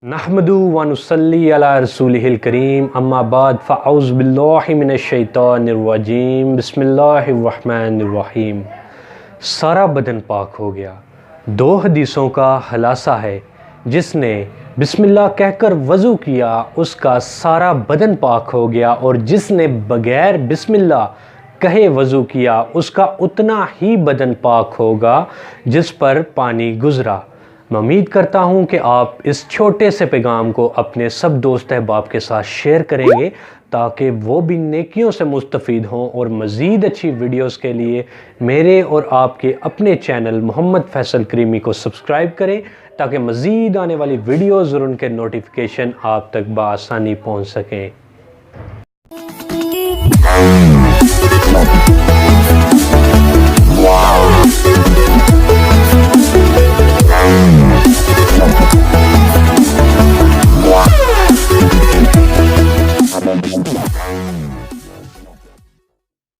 نحمدو و نصلی علی رسولہ الکریم اما بعد فاعوذ باللہ من الشیطان الرجیم بسم اللہ الرحمن الرحیم۔ سارا بدن پاک ہو گیا۔ دو حدیثوں کا خلاصہ ہے، جس نے بسم اللہ کہہ کر وضو کیا اس کا سارا بدن پاک ہو گیا، اور جس نے بغیر بسم اللہ کہے وضو کیا اس کا اتنا ہی بدن پاک ہوگا جس پر پانی گزرا۔ میں امید کرتا ہوں کہ آپ اس چھوٹے سے پیغام کو اپنے سب دوست احباب کے ساتھ شیئر کریں گے تاکہ وہ بھی نیکیوں سے مستفید ہوں، اور مزید اچھی ویڈیوز کے لیے میرے اور آپ کے اپنے چینل محمد فیصل کریمی کو سبسکرائب کریں تاکہ مزید آنے والی ویڈیوز اور ان کے نوٹیفیکیشن آپ تک بآسانی پہنچ سکیں۔